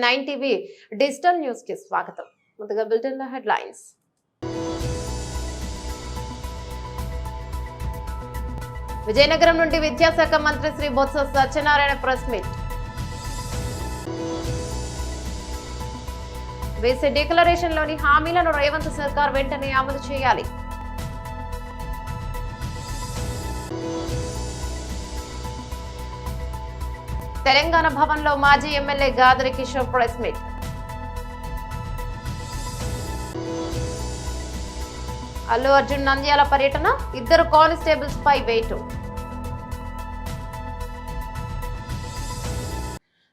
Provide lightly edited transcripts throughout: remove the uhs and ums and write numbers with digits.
9 TV digital news కి స్వాగతం. ముందుగా బులెటిన్ లో హెడ్లైన్స్. విజయనగరం నుండి విద్యాశాఖ మంత్రి శ్రీ బొత్స సత్యనారాయణ ప్రెస్ మీట్. వేసే డిక్లరేషన్ లోని హామీలను రేవంత్ సర్కార్ వెంటనే అమలు చేయాలి. తెలంగాణ భవన్ లో మాజీ MLA Gadari Kishore press meet. Allu Arjun Nandyal పర్యటన, 2 కానిస్టేబుల్స్ పై వేటు.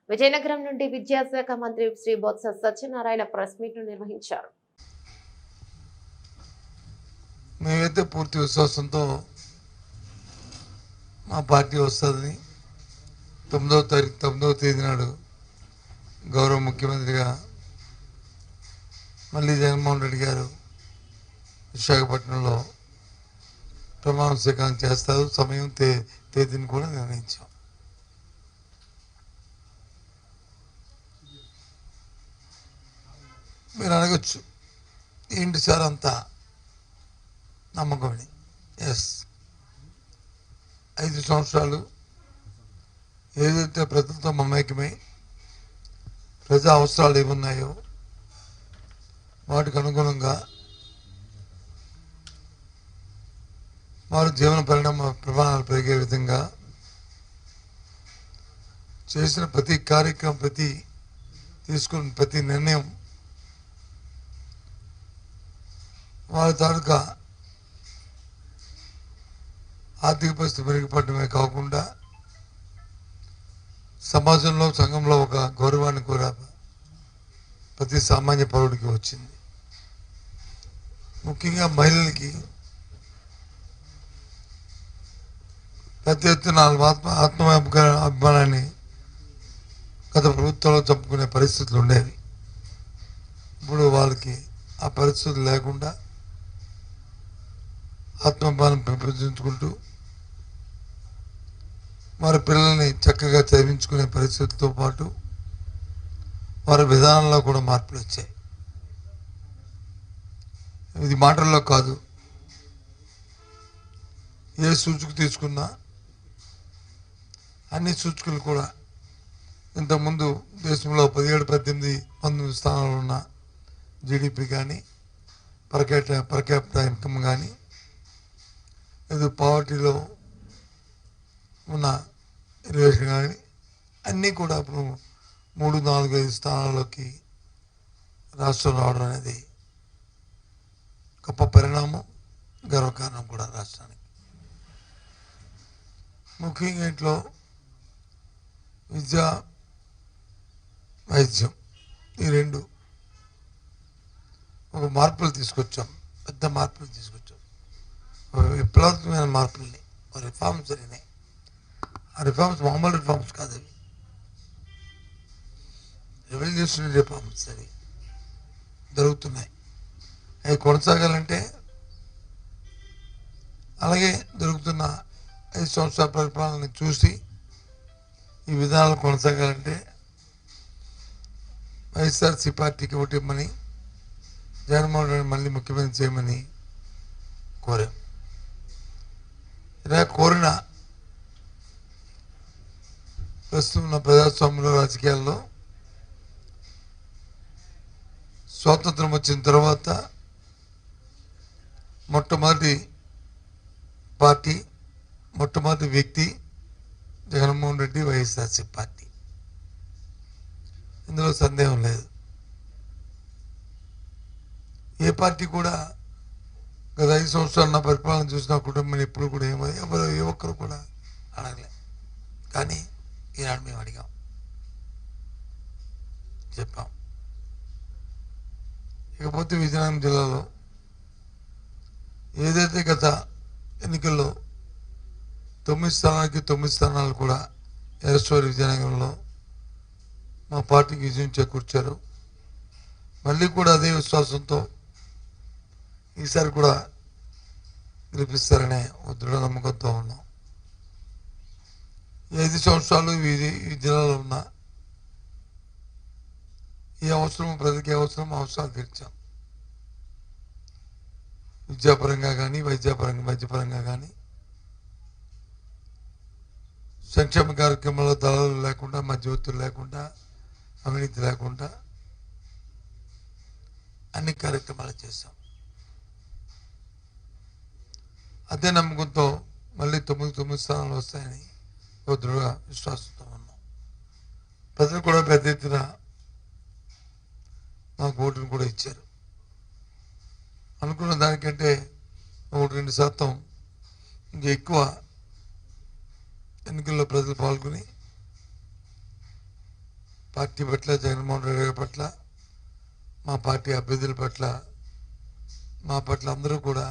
విజయనగరం నుండి విద్యాశాఖ మంత్రి శ్రీ బొత్స సత్యనారాయణ ప్రెస్ మీట్ ను నిర్వహించారు. మేమైతే పూర్తి విశ్వాసంతో మా పార్టీ వస్తుందని 9వ తేదీ నాడు గౌరవ ముఖ్యమంత్రిగా మళ్ళీ జగన్మోహన్ రెడ్డి గారు విశాఖపట్నంలో ప్రమాణ స్వీకారం చేస్తారు. సమయం తేదీని కూడా నిర్ణయించాం. మీరు అడగచ్చు, ఏంటి సార్ అంత నమ్మకమని. ఎస్, 5 సంవత్సరాలు ఏదైతే ప్రజలతో మమేకమై ప్రజా అవసరాలు ఏమున్నాయో వాటికి అనుగుణంగా వారి జీవన ప్రమాణాలు పెరిగే విధంగా చేసిన ప్రతి కార్యక్రమం, తీసుకున్న ప్రతి నిర్ణయం వారి తాలూకా ఆర్థిక పరిస్థితి మెరుగుపడమే కాకుండా సమాజంలో, సంఘంలో ఒక గౌరవాన్ని కూడా ప్రతి సామాన్య పౌరుడికి వచ్చింది. ముఖ్యంగా మహిళలకి పెద్ద ఎత్తున అభిమానాన్ని గత ప్రభుత్వంలో చంపుకునే పరిస్థితులు ఉండేవి. ఇప్పుడు వాళ్ళకి ఆ పరిస్థితులు లేకుండా ఆత్మాభిమానం పెంపొందించుకుంటూ వారి పిల్లల్ని చక్కగా చదివించుకునే పరిస్థితులతో పాటు వారి విధానంలో కూడా మార్పులు వచ్చాయి. ఇది మాటల్లో కాదు, ఏ సూచిక తీసుకున్నా అన్ని సూచికలు కూడా ఇంతకుముందు దేశంలో 17, 18, 19 స్థానాలు ఉన్న జీడిపి కానీ, పర్ క్యాపిటల్ ఇన్కమ్ కానీ, ఇది పావర్టీలో ఉన్న రిలేషన్ కానీ అన్నీ కూడా ఇప్పుడు 3, 4, 5 స్థానాల్లోకి రాష్ట్రం రావడం అనేది గొప్ప పరిణామం, గర్వకారణం కూడా రాష్ట్రానికి. ముఖ్యంగా ఇంట్లో విద్య, వైద్యం ఈ 2 ఒక మార్పులు తీసుకొచ్చాం. పెద్ద మార్పులు తీసుకొచ్చాం, విప్లవాత్మకమైన మార్పుల్ని, రిఫార్మ్స్ జరిగినాయి. ఆ రిఫార్మ్స్ మామూలు రిఫార్మ్స్ కాదు, అవి రెవల్యూషనరీ రిఫార్మ్స్ అవి జరుగుతున్నాయి. అవి కొనసాగాలంటే, అలాగే జరుగుతున్న 5 సంవత్సరాల పరిపాలనని చూసి ఈ విధానాలు కొనసాగాలంటే వైఎస్ఆర్సీ పార్టీకి ఓటిమ్మని, జగన్మోహన్ రెడ్డి మళ్ళీ ముఖ్యమంత్రి చేయమని కోరాం. ఇలా కోరిన ప్రస్తుతం ఉన్న ప్రజాస్వామ్యంలో, రాజకీయాల్లో స్వాతంత్రం వచ్చిన తర్వాత మొట్టమొదటి పార్టీ, మొట్టమొదటి వ్యక్తి జగన్మోహన్ రెడ్డి, వైఎస్ఆర్సీ పార్టీ. ఇందులో సందేహం లేదు. ఏ పార్టీ కూడా గత 5 సంవత్సరాలు నా పరిపాలన చూసిన కుటుంబం ఎప్పుడు కూడా ఏ ఒక్కరు కూడా అడగలే. కానీ ఈనాడు మేము అడిగాం, చెప్పాం. ఇకపోతే విజయనగరం జిల్లాలో ఏదైతే గత ఎన్నికల్లో 9 స్థానాలకి 9 స్థానాలు కూడా ఎరస్వారి విజయనగరంలో మా పార్టీకి విజయం చేకూర్చారు. మళ్ళీ కూడా అదే విశ్వాసంతో ఈసారి కూడా గెలిపిస్తారనే దృఢ నమ్మకంతో ఉన్నాం. 5 సంవత్సరాలు ఈ జిల్లాలో ఉన్న ఏ అవసరం ప్రజలకి ఏ అవసరాలు తీర్చాం. విద్యాపరంగా కానీ వైద్యపరంగా కానీ సంక్షేమ కార్యక్రమాల్లో దళాలు లేకుండా, మధ్యవర్తులు లేకుండా, అవినీతి లేకుండా అన్ని కార్యక్రమాలు చేశాం. అదే నమ్మకంతో మళ్ళీ 9 స్థానాలు వస్తాయని దృఢ విశ్వాసంతో ఉన్నాం. ప్రజలు కూడా పెద్ద ఎత్తున నాకు ఓటును కూడా ఇచ్చారు. అనుకున్న దానికంటే 1-2% ఇంకా ఎక్కువ ఎన్నికల్లో ప్రజలు పాల్గొని పార్టీ పట్ల, జగన్మోహన్ రెడ్డి గారి పట్ల, మా పార్టీ అభ్యర్థుల పట్ల, మా పట్ల అందరూ కూడా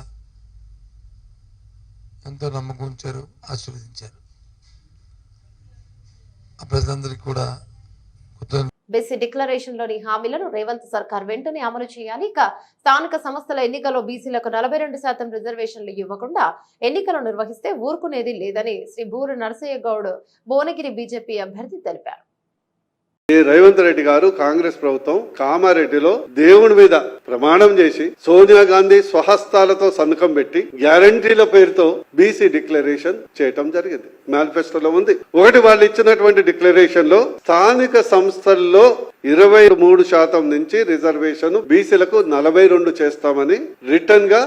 ఎంతో నమ్మకం ఉంచారు, ఆశీర్వదించారు. ఆ ప్రజలందరికీ కూడా బీసీ డిక్లరేషన్ లోని హామీలను రేవంత్ సర్కార్ వెంటనే అమలు చేయాలి. ఇక స్థానిక సంస్థల ఎన్నికల్లో బీసీలకు 42% రిజర్వేషన్లు ఇవ్వకుండా ఎన్నికలు నిర్వహిస్తే ఊరుకునేది లేదని శ్రీ బూరు నరసయ్య గౌడ్ భువనగిరి బీజేపీ అభ్యర్థి తెలిపారు. రేవంత్ రెడ్డి గారు కాంగ్రెస్ ప్రభుత్వం కామారెడ్డిలో దేవుడి మీద ప్రమాణం చేసి సోనియా గాంధీ స్వహస్తాలతో సంతకం పెట్టి గ్యారంటీల పేరుతో బీసీ డిక్లరేషన్ చేయటం జరిగింది. మేనిఫెస్టోలో ఉంది. ఒకటి, వాళ్ళు ఇచ్చినటువంటి డిక్లరేషన్ లో స్థానిక సంస్థల్లో 23% నుంచి రిజర్వేషన్ బీసీలకు 42 చేస్తామని రిటర్న్ గా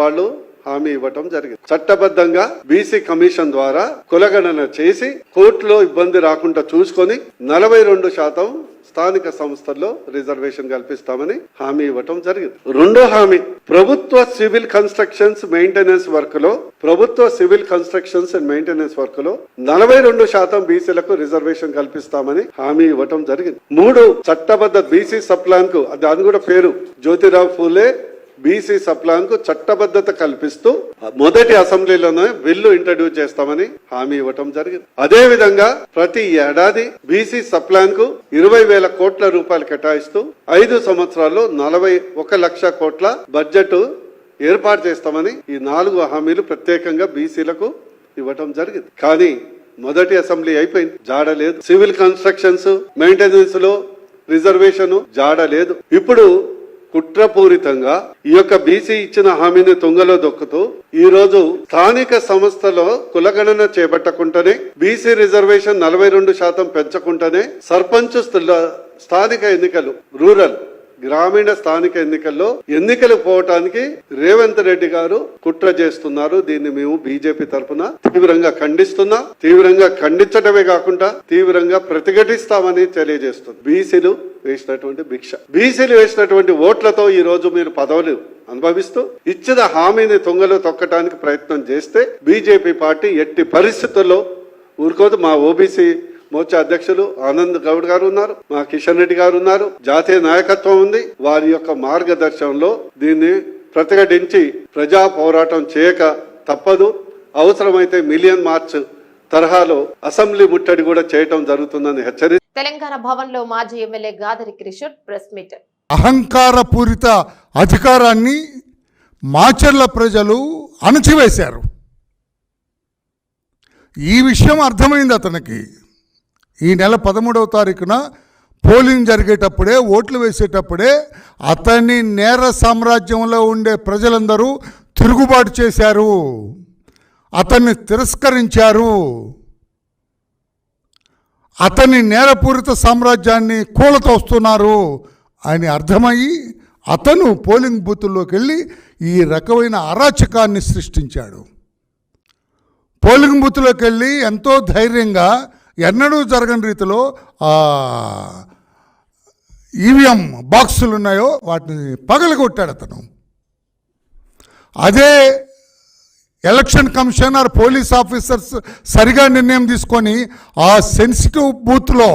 వాళ్ళు హామీ ఇవ్వటం జరిగింది. చట్టబద్ధంగా బీసీ కమిషన్ ద్వారా కులగణన చేసి కోర్టులో ఇబ్బంది రాకుండా చూసుకొని 42% స్థానిక సంస్థల్లో రిజర్వేషన్ కల్పిస్తామని హామీ ఇవ్వటం జరిగింది. రెండో హామీ, ప్రభుత్వ సివిల్ కన్స్ట్రక్షన్స్ మెయింటెనెన్స్ వర్క్ లో 42% బీసీలకు రిజర్వేషన్ కల్పిస్తామని హామీ ఇవ్వటం జరిగింది. 3, చట్టబద్ధ బీసీ సప్లాన్ కు, దాని కూడా పేరు జ్యోతిరావు ఫూలే బీసీ సప్లాన్ కు చట్టబద్ధత కల్పిస్తూ మొదటి అసెంబ్లీలోనే బిల్లు ఇంట్రడ్యూస్ చేస్తామని హామీ ఇవ్వటం జరిగింది. అదే విధంగా ప్రతి ఏడాది బీసీ సప్లాన్ కు 20,000 కోట్ల రూపాయలు కేటాయిస్తూ 5 సంవత్సరాల్లో 41 లక్ష కోట్ల బడ్జెట్ ఏర్పాటు చేస్తామని ఈ 4 హామీలు ప్రత్యేకంగా బీసీలకు ఇవ్వటం జరిగింది. కానీ మొదటి అసెంబ్లీ అయిపోయింది, జాడలేదు. సివిల్ కన్స్ట్రక్షన్స్ మెయింటెనెన్స్ లో రిజర్వేషన్ జాడలేదు. ఇప్పుడు కుట్రపూరితంగా ఈ యొక్క బీసీ ఇచ్చిన హామీని తుంగలో దొక్కుతూ ఈ రోజు స్థానిక సంస్థలో కులగణన చేపట్టకుండానే బీసీ రిజర్వేషన్ 42% పెంచకుండానే సర్పంచ్ స్థానిక ఎన్నికలు, రూరల్ గ్రామీణ స్థానిక ఎన్నికల్లో ఎన్నికలు పోవటానికి రేవంత్ రెడ్డి గారు కుట్ర చేస్తున్నారు. దీన్ని మేము బీజేపీ తరఫున తీవ్రంగా ఖండిస్తున్నాం. తీవ్రంగా ఖండించడమే కాకుండా తీవ్రంగా ప్రతిఘటిస్తామని తెలియజేస్తుంది. బీసీలు వేసినటువంటి భిక్ష, బీసీలు వేసినటువంటి ఓట్లతో ఈ రోజు మీరు పదవులు అనుభవిస్తూ ఇచ్చిన హామీని తుంగలో తొక్కడానికి ప్రయత్నం చేస్తే బీజేపీ పార్టీ ఎట్టి పరిస్థితుల్లో ఊరుకోదు. మా ఓబీసీ మోర్చా అధ్యక్షులు ఆనంద్ గౌడ్ గారు ఉన్నారు, మా కిషన్ రెడ్డి గారు ఉన్నారు, జాతీయ నాయకత్వం ఉంది. వారి యొక్క మార్గదర్శనంలో దీన్ని ప్రతిఘటించి ప్రజా పోరాటం చేయక తప్పదు. అవసరమైతే మిలియన్ మార్చ్ తరహాలో అసెంబ్లీ ముట్టడి కూడా చేయటం జరుగుతుందని హెచ్చరి. తెలంగాణ భవన్ లో మాజీ MLA Gadari Kishore press meet. అహంకారపూరిత అధికారాన్ని మాచర్ల ప్రజలు అణచివేశారు. ఈ విషయం అర్థమైంది అతనికి. ఈ నెల 13వ తారీఖున పోలింగ్ జరిగేటప్పుడే, ఓట్లు వేసేటప్పుడే అతని నేర సామ్రాజ్యంలో ఉండే ప్రజలందరూ తిరుగుబాటు చేశారు, అతన్ని తిరస్కరించారు, అతని నేరపూరిత సామ్రాజ్యాన్ని కూలతోస్తున్నారు అని అర్థమయ్యి అతను పోలింగ్ బూతుల్లోకి వెళ్ళి ఈ రకమైన అరాచకాన్ని సృష్టించాడు. పోలింగ్ బూత్లోకి వెళ్ళి ఎంతో ధైర్యంగా ఎన్నడూ జరగని రీతిలో ఈవీఎం బాక్సులు ఉన్నాయో వాటిని పగలగొట్టాడు అతను. అదే ఎలక్షన్ కమిషనర్ పోలీస్ ఆఫీసర్స్ సరిగా నిర్ణయం తీసుకొని ఆ సెన్సిటివ్ బూత్లో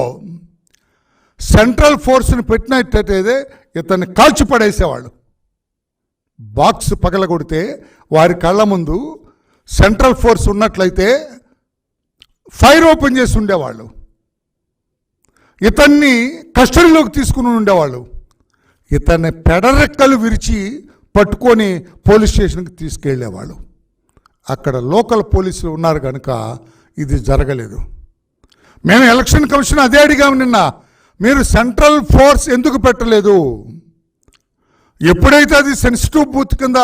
సెంట్రల్ ఫోర్స్ని పెట్టినట్టయితే ఇతన్ని కాల్చిపడేసేవాళ్ళు. బాక్స్ పగలగొడితే వారి కళ్ళ ముందు సెంట్రల్ ఫోర్స్ ఉన్నట్లయితే ఫైర్ ఓపెన్ చేసి ఉండేవాళ్ళు, ఇతన్ని కస్టడీలోకి తీసుకుని ఉండేవాళ్ళు. ఇతన్ని పెడరెక్కలు విరిచి పట్టుకొని పోలీస్ స్టేషన్కి తీసుకెళ్ళేవాళ్ళు. అక్కడ లోకల్ పోలీసులు ఉన్నారు కనుక ఇది జరగలేదు. మేము ఎలక్షన్ కమిషన్ అదే అడిగాము నిన్న. మీరు సెంట్రల్ ఫోర్స్ ఎందుకు పెట్టలేదు? ఎప్పుడైతే అది సెన్సిటివ్ బూత్ కింద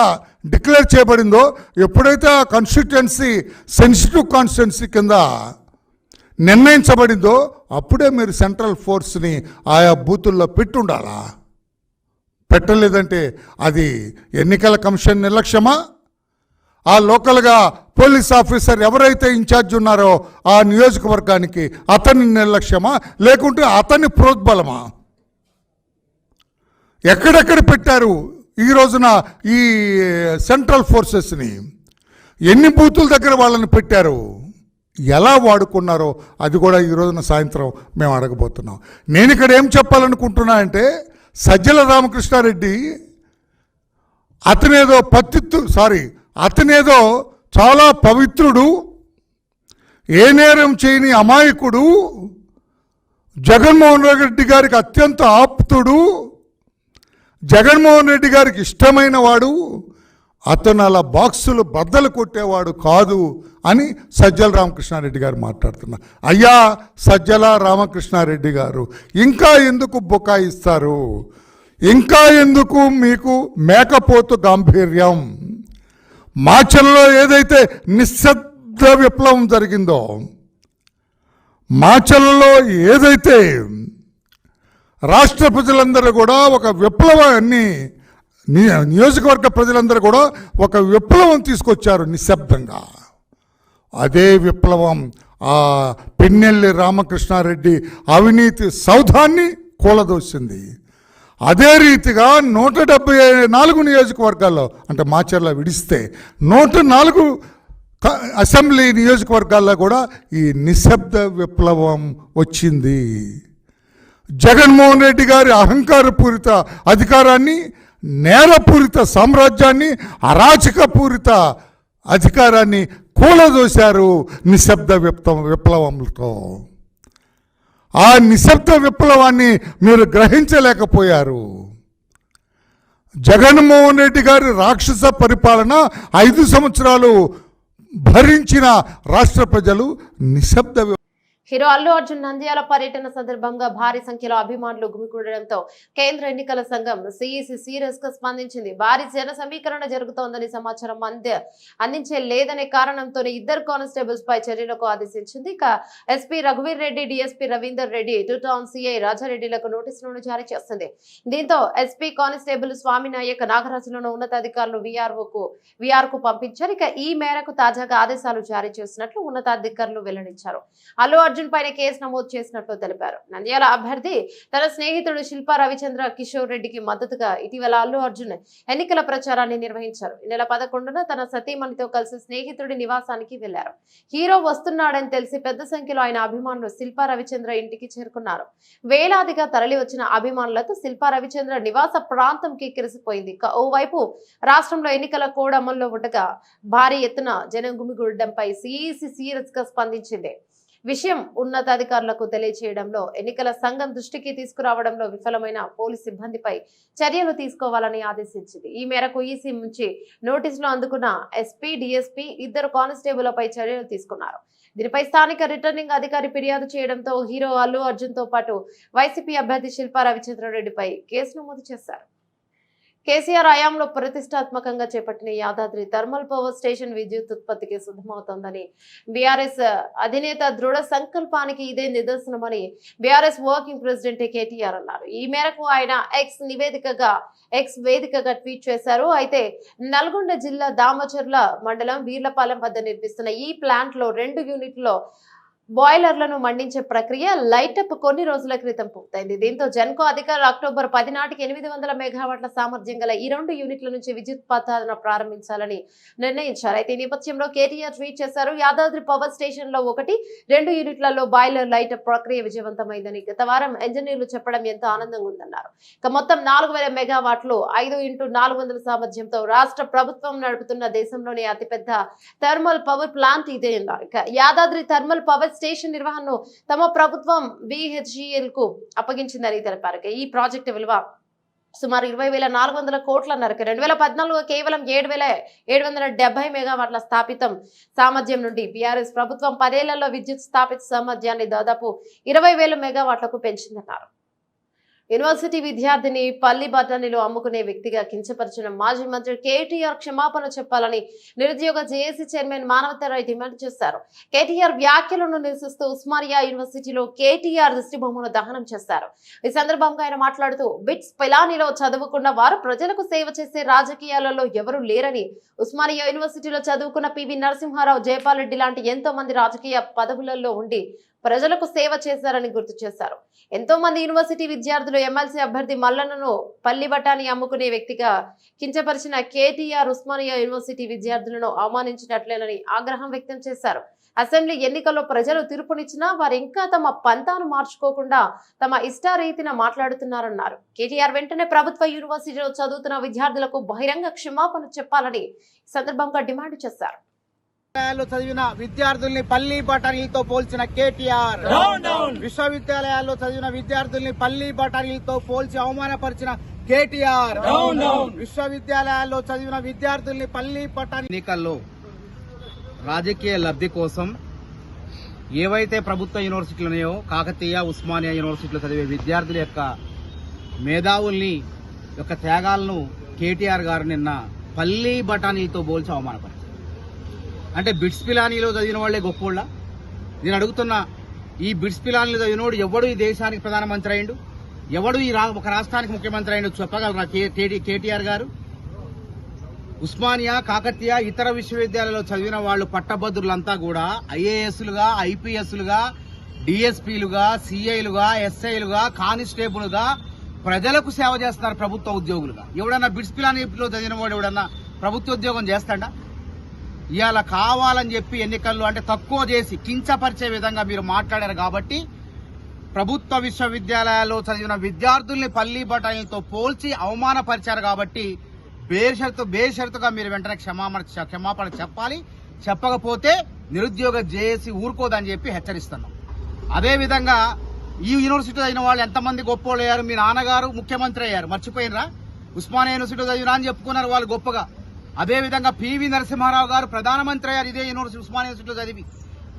డిక్లేర్ చేయబడిందో, ఎప్పుడైతే ఆ కాన్స్టిట్యుయెన్సీ సెన్సిటివ్ కాన్స్టిట్యుయెన్సీ కింద నిర్ణయించబడిందో అప్పుడే మీరు సెంట్రల్ ఫోర్స్ని ఆయా బూతుల్లో పెట్టుండాలా? పెట్టలేదంటే అది ఎన్నికల కమిషన్ నిర్లక్ష్యమా? ఆ లోకల్గా పోలీస్ ఆఫీసర్ ఎవరైతే ఇన్ఛార్జ్ ఉన్నారో ఆ నియోజకవర్గానికి అతని నిర్లక్ష్యమా, లేకుంటే అతని ప్రోద్బలమా? ఎక్కడెక్కడ పెట్టారు ఈ రోజున ఈ సెంట్రల్ ఫోర్సెస్ని? ఎన్ని బూతుల దగ్గర వాళ్ళని పెట్టారు? ఎలా వాడుకున్నారో అది కూడా ఈ రోజున సాయంత్రం మేము అడగబోతున్నాం. నేను ఇక్కడ ఏం చెప్పాలనుకుంటున్నా అంటే, సజ్జల రామకృష్ణారెడ్డి అతనేదో చాలా పవిత్రుడు, ఏ నేరం చేయని అమాయకుడు, జగన్మోహన్ రెడ్డి గారికి అత్యంత ఆప్తుడు, జగన్మోహన్ రెడ్డి గారికి ఇష్టమైన వాడు, అతను అలా బాక్సులు బద్దలు కొట్టేవాడు కాదు అని సజ్జల రామకృష్ణారెడ్డి గారు మాట్లాడుతున్నారు. అయ్యా సజ్జల రామకృష్ణారెడ్డి గారు, ఇంకా ఎందుకు బుకాయిస్తారు? ఇంకా ఎందుకు మీకు మేకపోతు గాంభీర్యం? మాచల్లో ఏదైతే నిశ్శబ్ద విప్లవం జరిగిందో, మాచల్లో ఏదైతే రాష్ట్ర ప్రజలందరూ కూడా ఒక విప్లవాన్ని, నియోజకవర్గ ప్రజలందరూ కూడా ఒక విప్లవం తీసుకొచ్చారు నిశ్శబ్దంగా. అదే విప్లవం ఆ పిన్నెల్లి రామకృష్ణారెడ్డి అవినీతి సౌధాన్ని కూలదోసింది. అదే రీతిగా 174 నియోజకవర్గాల్లో, అంటే మాచర్ల విడిస్తే 104 అసెంబ్లీ నియోజకవర్గాల్లో కూడా ఈ నిశ్శబ్ద విప్లవం వచ్చింది. జగన్మోహన్ రెడ్డి గారి అహంకారపూరిత అధికారాన్ని, నేరపూరిత సామ్రాజ్యాన్ని, అరాచకపూరిత అధికారాన్ని కూలదోశారు నిశ్శబ్ద విప్లవంతో. ఆ నిశ్శబ్ద విప్లవాన్ని మీరు గ్రహించలేకపోయారు. జగన్మోహన్ రెడ్డి గారి రాక్షస పరిపాలన 5 సంవత్సరాలు భరించిన రాష్ట్ర ప్రజలు నిశ్శబ్ద. హీరో అల్లు అర్జున్ నంద్యాల పర్యటన సందర్భంగా భారీ సంఖ్యలో అభిమానులు గుమికూడడంతో కేంద్ర ఎన్నికల సంఘం సిఈసి సీరియస్ గా స్పందించింది. భారీ జన సమీకరణ జరుగుతోందని సమాచారం అందించే లేదనే కారణంతో 2 కానిస్టేబుల్స్ పై చర్యలకు ఆదేశించింది. ఇక ఎస్పీ రఘువీర్ Reddy, DSP Ravinder Reddy, 2 town CI రాజారెడ్డిలకు నోటీసులను జారీ చేస్తుంది. దీంతో ఎస్పీ కానిస్టేబుల్ స్వామినాయక్, నాగరాజులను ఉన్నతాధికారులు విఆర్ కు పంపించారు. ఇక ఈ మేరకు తాజాగా ఆదేశాలు జారీ చేసినట్లు ఉన్నతాధికారులు వెల్లడించారు. అల్లు అర్జున్ పైన కేసు నమోదు చేసినట్లు తెలిపారు. నంద్యాల అభ్యర్థి తన స్నేహితుడు శిల్పా రవిచంద్ర కిషోర్ రెడ్డికి మద్దతుగా ఇటీవల అల్లు అర్జున్ ఎన్నికల ప్రచారాన్ని నిర్వహించారు. ఈ నెల 11న తన సతీమణితో కలిసి స్నేహితుడి నివాసానికి వెళ్లారు. హీరో వస్తున్నాడని తెలిసి పెద్ద సంఖ్యలో ఆయన అభిమానులు శిల్పా రవిచంద్ర ఇంటికి చేరుకున్నారు. వేలాదిగా తరలి వచ్చిన అభిమానులతో శిల్పా రవిచంద్ర నివాస ప్రాంతం కిక్కిరిసిపోయింది. ఓవైపు రాష్ట్రంలో ఎన్నికల కోడ్ అమల్లో ఉండగా భారీ ఎత్తున జనం గుమిగూడడంపై సిఈసి సీరియస్ గా స్పందించింది. విషయం ఉన్నతాధికారులకు తెలియజేయడంలో, ఎన్నికల సంఘం దృష్టికి తీసుకురావడంలో విఫలమైన పోలీసు సిబ్బందిపై చర్యలు తీసుకోవాలని ఆదేశించింది. ఈ మేరకు ఈసీ నుంచి నోటీసులు అందుకున్న ఎస్పీ, డిఎస్పీ 2 కానిస్టేబుళ్లపై చర్యలు తీసుకున్నారు. దీనిపై స్థానిక రిటర్నింగ్ అధికారి ఫిర్యాదు చేయడంతో హీరో అల్లు అర్జున్ తో పాటు వైసీపీ అభ్యర్థి శిల్పా రవిచంద్రారెడ్డిపై కేసు నమోదు చేశారు. కేసీఆర్ హయాంలో ప్రతిష్టాత్మకంగా చేపట్టిన యాదాద్రి థర్మల్ పవర్ స్టేషన్ విద్యుత్ ఉత్పత్తికి సిద్ధమవుతోందని బీఆర్ఎస్ అధినేత దృఢ సంకల్పానికి ఇదే నిదర్శనమని బీఆర్ఎస్ వర్కింగ్ ప్రెసిడెంట్ కేటీఆర్ అన్నారు. ఈ మేరకు ఆయన ఎక్స్ వేదికగా ట్వీట్ చేశారు. అయితే నల్గొండ జిల్లా దామచర్ల మండలం వీర్లపాలెం వద్ద నిర్మిస్తున్న ఈ ప్లాంట్ లో 2 యూనిట్లలో బాయిలర్లను మండించే ప్రక్రియ లైటప్ కొన్ని రోజుల క్రితం పూర్తయింది. దీంతో జెన్కో అధికారులు అక్టోబర్ 10 నాటికి 800 మెగావాట్ల సామర్థ్యం గల ఈ 2 యూనిట్ల నుంచి విద్యుత్పాదన ప్రారంభించాలని నిర్ణయించారు. అయితే ఈ నేపథ్యంలో కేటీఆర్ ట్వీట్ చేశారు. యాదాద్రి పవర్ స్టేషన్ లో 1-2 యూనిట్లలో బాయిలర్ లైటప్ ప్రక్రియ విజయవంతమైందని గత వారం ఇంజనీర్లు చెప్పడం ఎంతో ఆనందంగా ఉందన్నారు. ఇక మొత్తం 4000 మెగావాట్లు 5x400 సామర్థ్యంతో రాష్ట్ర ప్రభుత్వం నడుపుతున్న దేశంలోనే అతిపెద్ద థర్మల్ పవర్ ప్లాంట్ ఇదే అన్నారు. ఇక యాదాద్రి థర్మల్ పవర్ స్టేషన్ నిర్వహణను తమ ప్రభుత్వం BHEL కు అప్పగించిందని తెలిపారు. ఈ ప్రాజెక్టు విలువ సుమారు 20,400 కోట్లన్నారు. 2014 కేవలం 7,770 మెగావాట్ల స్థాపితం సామర్థ్యం నుండి బీఆర్ఎస్ ప్రభుత్వం 10 ఏళ్లలో విద్యుత్ స్థాపిత సామర్థ్యాన్ని దాదాపు 20,000 మెగావాట్లకు పెంచిందన్నారు. యూనివర్సిటీ విద్యార్థిని పల్లి బఠానీలు అమ్ముకునే వ్యక్తిగా కించపరిచిన మాజీ మంత్రి కేటీఆర్ క్షమాపణ చెప్పాలని నిరుద్యోగ జేఏసీ చైర్మన్ మానవతరాయ్ డిమాండ్ చేశారు. కేటీఆర్ వ్యాఖ్యలను నిరసిస్తూ ఉస్మానియా యూనివర్సిటీలో కేటీఆర్ దిష్టిబొమ్మను దహనం చేశారు. ఈ సందర్భంగా ఆయన మాట్లాడుతూ బిట్స్ పిలానీలో చదువుకున్న వారు ప్రజలకు సేవ చేసే రాజకీయాలలో ఎవరూ లేరని, ఉస్మానియా యూనివర్సిటీలో చదువుకున్న పివి నరసింహారావు, జయపాల్ రెడ్డి లాంటి ఎంతో మంది రాజకీయ పదవులలో ఉండి ప్రజలకు సేవ చేశారని గుర్తు చేశారు. ఎంతో మంది యూనివర్సిటీ విద్యార్థులు ఎమ్మెల్సీ అభ్యర్థి మల్లన్నను పల్లి బఠానీ అమ్ముకునే వ్యక్తిగా కించపరిచిన కేటీఆర్ ఉస్మానియా యూనివర్సిటీ విద్యార్థులను అవమానించినట్లేనని ఆగ్రహం వ్యక్తం చేశారు. అసెంబ్లీ ఎన్నికల్లో ప్రజలు తీర్పునిచ్చినా వారు ఇంకా తమ పంతాను మార్చుకోకుండా తమ ఇష్టారీతిన మాట్లాడుతున్నారన్నారు. కేటీఆర్ వెంటనే ప్రభుత్వ యూనివర్సిటీలో చదువుతున్న విద్యార్థులకు బహిరంగ క్షమాపణ చెప్పాలని సందర్భంగా డిమాండ్ చేశారు. చదివిన విద్యార్థుల్ని పల్లి బఠానీలతో పోల్చిన కేటీఆర్, విశ్వవిద్యాలయాల్లో చదివిన విద్యార్థుల్ని పల్లి బఠానీలతో పోల్చి అవమానపరిచిన కేటీఆర్, విశ్వవిద్యాలయాల్లో చదివిన విద్యార్థుల్ని పల్లి బఠానీ. ఎన్నికల్లో రాజకీయ లబ్ధి కోసం ఏవైతే ప్రభుత్వ యూనివర్సిటీలు ఉన్నాయో, కాకతీయ, ఉస్మానియా యూనివర్సిటీలో చదివే విద్యార్థుల యొక్క మేధావుల్ని యొక్క త్యాగాలను కేటీఆర్ గారు నిన్న పల్లి బఠానీలతో పోల్చి అవమానపరిచారు. అంటే బిట్స్ పిలానీలో చదివిన వాళ్లే గొప్పోళ్ళ? నేను అడుగుతున్నా, ఈ బిట్స్ పిలానీలో చదివినోడు ఎవడు ఈ దేశానికి ప్రధానమంత్రి అయిండు? ఎవడు ఈ ఒక రాష్ట్రానికి ముఖ్యమంత్రి అయిండు చెప్పగలరా కేటీఆర్ గారు? ఉస్మానియా, కాకతీయ, ఇతర విశ్వవిద్యాలయాల్లో చదివిన వాళ్ళు పట్టభద్రులంతా కూడా ఐఏఎస్లుగా, ఐపీఎస్లుగా, డిఎస్పీలుగా, సిఐలుగా, ఎస్ఐలుగా, కానిస్టేబుల్గా ప్రజలకు సేవ చేస్తున్నారు ప్రభుత్వ ఉద్యోగులుగా. ఎవడన్నా బిట్స్ పిలానీలో చదివిన వాడు ఎవడన్నా ప్రభుత్వ ఉద్యోగం చేస్తాడా? ఇవాళ కావాలని చెప్పి ఎన్నికల్లో అంటే తక్కువ చేసి కించపరిచే విధంగా మీరు మాట్లాడారు కాబట్టి ప్రభుత్వ విశ్వవిద్యాలయాల్లో చదివిన విద్యార్థుల్ని పల్లి బఠానీలతో పోల్చి అవమానపరిచారు కాబట్టి బేషరతుగా మీరు వెంటనే క్షమాపణ చెప్పాలి. చెప్పకపోతే నిరుద్యోగ జేఏసీ ఊరుకోదని చెప్పి హెచ్చరిస్తున్నాం. అదేవిధంగా ఈ యూనివర్సిటీ చదివిన వాళ్ళు ఎంతమంది గొప్పోళ్ళు అయ్యారు? మీ నాన్నగారు ముఖ్యమంత్రి అయ్యారు, మర్చిపోయినరా? ఉస్మానియా యూనివర్సిటీ చదివినా అని చెప్పుకున్నారు వాళ్ళు గొప్పగా. అదేవిధంగా పివి నరసింహారావు గారు ప్రధానమంత్రి అయ్యారు ఇదే యూనివర్సిటీ, ఉస్మానియా యూనివర్సిటీలో చదివి.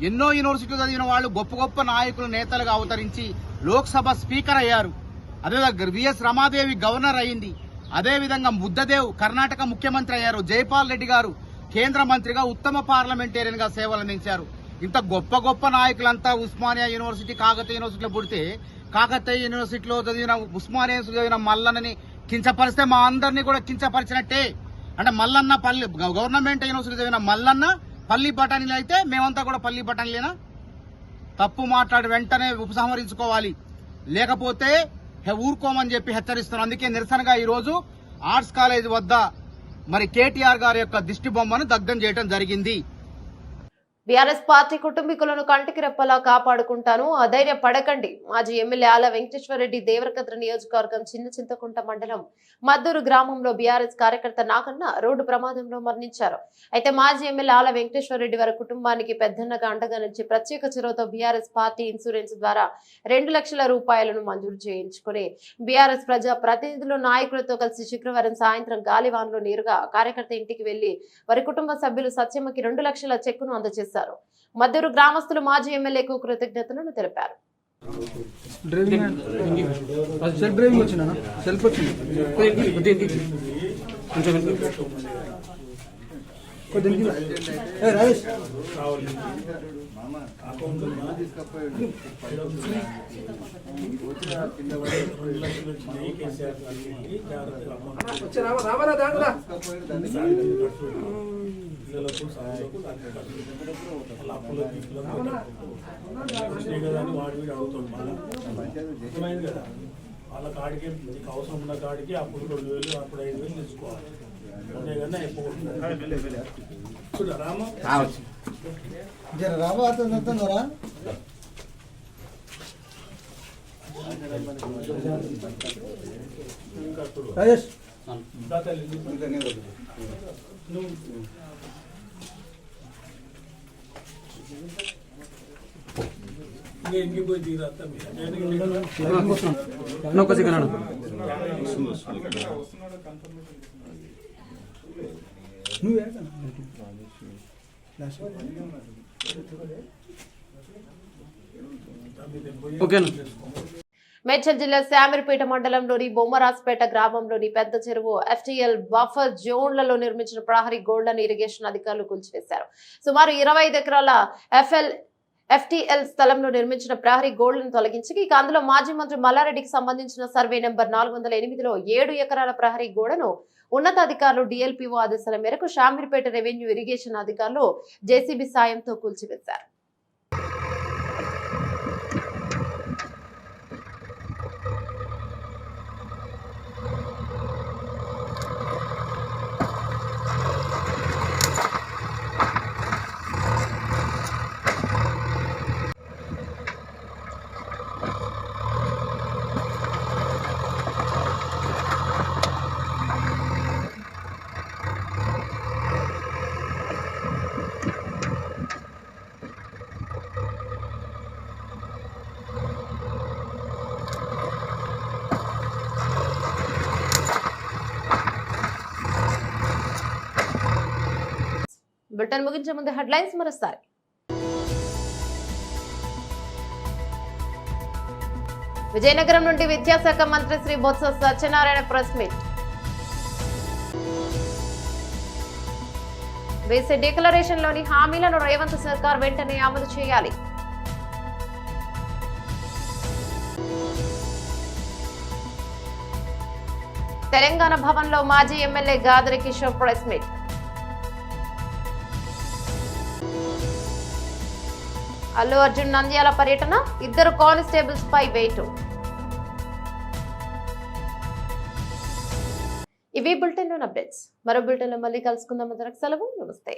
ఎన్నో యూనివర్సిటీలో చదివిన వాళ్ళు గొప్ప గొప్ప నాయకులు, నేతలుగా అవతరించి లోక్సభ స్పీకర్ అయ్యారు. అదేవిధంగా విఎస్ రమాదేవి గవర్నర్ అయింది. అదేవిధంగా బుద్ధదేవ్ కర్ణాటక ముఖ్యమంత్రి అయ్యారు. జైపాల్ రెడ్డి గారు కేంద్ర మంత్రిగా, ఉత్తమ పార్లమెంటేరియన్ గా సేవలు అందించారు. ఇంత గొప్ప గొప్ప నాయకులంతా ఉస్మానియా యూనివర్సిటీ, కాకతీయ యూనివర్సిటీలో పుడితే కాకతీయ యూనివర్సిటీలో చదివిన, ఉస్మానియా యూనివర్సిటీ చదివిన మల్లన్నని కించపరిస్తే మా అందరినీ కూడా కించపరిచినట్టే. అంటే మల్లన్న పల్లి గవర్నమెంట్ యూనివర్సిటీ చదివిన మల్లన్న పల్లి బఠానీలు అయితే మేమంతా కూడా పల్లి బఠానీలేనా? తప్పు మాట్లాడి వెంటనే ఉపసంహరించుకోవాలి, లేకపోతే ఊరుకోమని చెప్పి హెచ్చరిస్తున్నాం. అందుకే నిరసనగా ఈ రోజు ఆర్ట్స్ కాలేజ్ వద్ద మరి కేటీఆర్ గారి యొక్క దిష్టి బొమ్మను దగ్ధం చేయడం జరిగింది. బీఆర్ఎస్ పార్టీ కుటుంబీకులను కంటికి రెప్పలా కాపాడుకుంటాను, అధైర్యపడకండి. మాజీ ఎమ్మెల్యే ఆల వెంకటేశ్వరరెడ్డి దేవరకద్ర నియోజకవర్గం చిన్న చింతకుంట మండలం మద్దూరు గ్రామంలో బీఆర్ఎస్ కార్యకర్త నాగన్న రోడ్డు ప్రమాదంలో మరణించారు. అయితే మాజీ ఎమ్మెల్యే ఆల వెంకటేశ్వరరెడ్డి వారి కుటుంబానికి పెద్దన్నగా అండగా నుంచి ప్రత్యేక చొరవతో బీఆర్ఎస్ పార్టీ ఇన్సూరెన్స్ ద్వారా 2 లక్షల రూపాయలను మంజూరు చేయించుకుని బీఆర్ఎస్ ప్రజా ప్రతినిధులు, నాయకులతో కలిసి శుక్రవారం సాయంత్రం గాలివాన్లో నేరుగా కార్యకర్త ఇంటికి వెళ్లి వారి కుటుంబ సభ్యులు సత్యమ్మకి 2 లక్షల చెక్కును అందజేశారు. మద్దూరు గ్రామస్తులు మాజీ ఎమ్మెల్యేకు కృతజ్ఞతలను తెలిపారు. వాళ్ళ కాడికి నీకు అవసరం ఉన్న కాడికి అప్పుడు 2,000 అప్పుడు 5,000 తీసుకోవాలి. అంతేగానే ఎక్కువ రామ ఇంటికి పోయి తీరాస్తా ఓకేనా. మేడ్చల్ జిల్లా శామీర్పేట మండలంలోని బొమ్మరాజ్పేట గ్రామంలోని పెద్ద చెరువు FTL బఫర్ జోన్లలో నిర్మించిన ప్రహరీ గోళ్లను ఇరిగేషన్ అధికారులు కూల్చివేశారు. సుమారు 25 ఎకరాల FTL స్థలంలో నిర్మించిన ప్రహరీ గోళ్లను తొలగించి ఇక అందులో మాజీ మంత్రి మల్లారెడ్డికి సంబంధించిన సర్వే నెంబర్ 408లో 7 ఎకరాల ప్రహరీ గోడను ఉన్నతాధికారులు DLPO ఆదేశాల మేరకు శామీర్పేట రెవెన్యూ ఇరిగేషన్ అధికారులు JCB సాయంతో కూల్చివేశారు. బులెటిన్ ముగించే ముందు హెడ్లైన్స్ మరోసారి. విజయనగరం నుండి విద్యాశాఖ మంత్రి Shri Botsa Satyanarayana press meet. BC declaration లోని హామీలను రేవంత్ సర్కార్ వెంటనే అమలు చేయాలి. తెలంగాణ భవన్ లో మాజీ MLA Gadari Kishore press meet. Allu Arjun Nandyal పర్యటన, 2 కానిస్టేబుల్స్ పై వేటు. ఇవి బులెటిన్ అప్డేట్స్. మరో బులెటిన్ లో మళ్ళీ కలుసుకుందాం. సెలవు. నమస్తే.